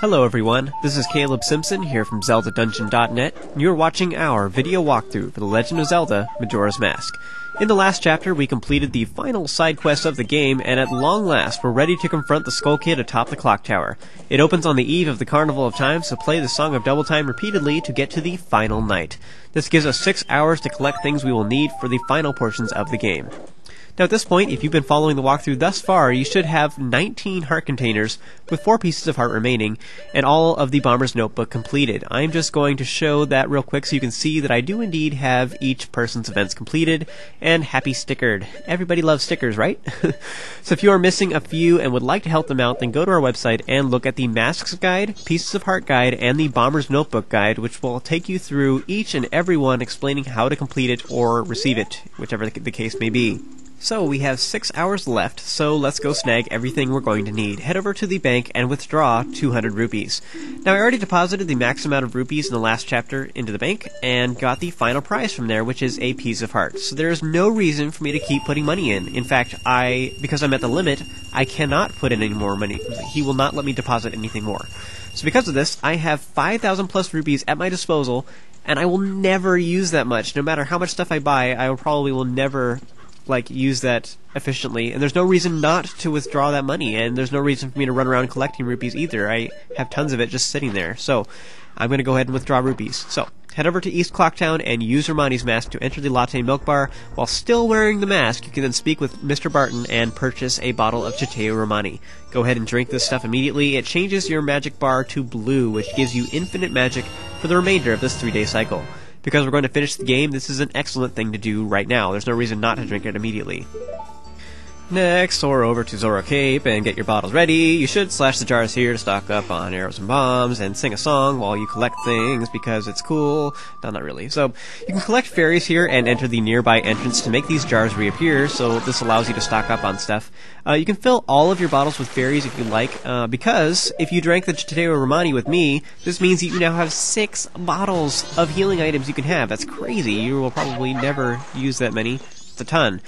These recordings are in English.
Hello everyone, this is Caleb Simpson here from ZeldaDungeon.net, and you're watching our video walkthrough for The Legend of Zelda Majora's Mask. In the last chapter, we completed the final side quest of the game, and at long last, we're ready to confront the Skull Kid atop the clock tower. It opens on the eve of the Carnival of Time, so play the Song of Double Time repeatedly to get to the final night. This gives us 6 hours to collect things we will need for the final portions of the game. Now at this point, if you've been following the walkthrough thus far, you should have 19 heart containers with 4 pieces of heart remaining, and all of the Bomber's Notebook completed. I'm just going to show that real quick so you can see that I do indeed have each person's events completed, and happy stickered. Everybody loves stickers, right? So if you are missing a few and would like to help them out, then go to our website and look at the Masks Guide, Pieces of Heart Guide, and the Bomber's Notebook Guide, which will take you through each and every one explaining how to complete it or receive it, whichever the case may be. So, we have 6 hours left, so let's go snag everything we're going to need. Head over to the bank and withdraw 200 rupees. Now, I already deposited the max amount of rupees in the last chapter into the bank, and got the final prize from there, which is a piece of heart. So there is no reason for me to keep putting money in. In fact, because I'm at the limit, I cannot put in any more money. He will not let me deposit anything more. So because of this, I have 5,000 plus rupees at my disposal, and I will never use that much. No matter how much stuff I buy, I probably will never use that efficiently, and there's no reason not to withdraw that money, and there's no reason for me to run around collecting rupees either. I have tons of it just sitting there, so I'm going to go ahead and withdraw rupees. So, head over to East Clocktown and use Romani's mask to enter the Latte Milk Bar. While still wearing the mask, you can then speak with Mr. Barton and purchase a bottle of Chiteo Romani. Go ahead and drink this stuff immediately. It changes your magic bar to blue, which gives you infinite magic for the remainder of this 3-day cycle. Because we're going to finish the game, this is an excellent thing to do right now. There's no reason not to drink it immediately. Next, soar over to Zora Cape and get your bottles ready. You should slash the jars here to stock up on arrows and bombs, and sing a song while you collect things because it's cool. No, not really. So, you can collect fairies here and enter the nearby entrance to make these jars reappear, so this allows you to stock up on stuff. You can fill all of your bottles with fairies if you like, because if you drank the Chiteo Romani with me, this means that you now have 6 bottles of healing items you can have. That's crazy. You will probably never use that many. It's a ton.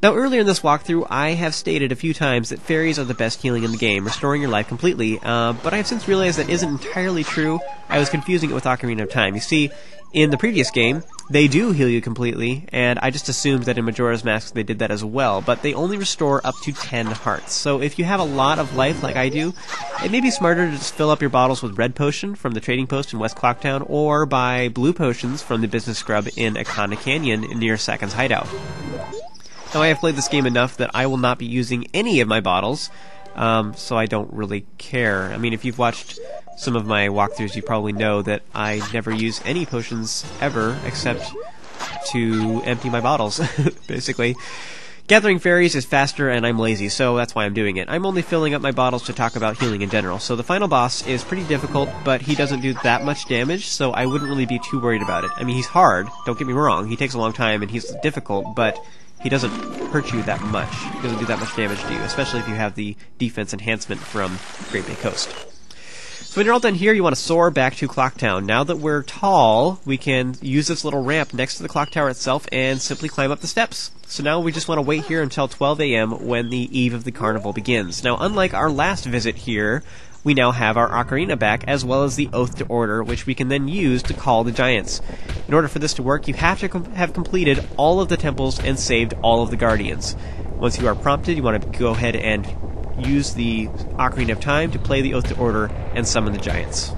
Now, earlier in this walkthrough, I have stated a few times that fairies are the best healing in the game, restoring your life completely, but I have since realized that isn't entirely true. I was confusing it with Ocarina of Time. You see, in the previous game, they do heal you completely, and I just assumed that in Majora's Mask they did that as well, but they only restore up to 10 hearts. So if you have a lot of life like I do, it may be smarter to just fill up your bottles with red potion from the trading post in West Clocktown, or buy blue potions from the business scrub in Akana Canyon near Sakon's hideout. Now, I have played this game enough that I will not be using any of my bottles, so I don't really care. I mean, if you've watched some of my walkthroughs, you probably know that I never use any potions ever, except to empty my bottles, basically. Gathering fairies is faster, and I'm lazy, so that's why I'm doing it. I'm only filling up my bottles to talk about healing in general. So the final boss is pretty difficult, but he doesn't do that much damage, so I wouldn't really be too worried about it. I mean, he's hard, don't get me wrong. He takes a long time, and he's difficult, but he doesn't hurt you that much. He doesn't do that much damage to you, especially if you have the defense enhancement from Great Bay Coast. So when you're all done here, you want to soar back to Clocktown. Now that we're tall, we can use this little ramp next to the clock tower itself and simply climb up the steps. So now we just want to wait here until 12 a.m. when the eve of the carnival begins. Now, unlike our last visit here, we now have our ocarina back, as well as the Oath to Order, which we can then use to call the giants. In order for this to work, you have to have completed all of the temples and saved all of the guardians. Once you are prompted, you want to go ahead and use the Ocarina of Time to play the Oath to Order and summon the giants.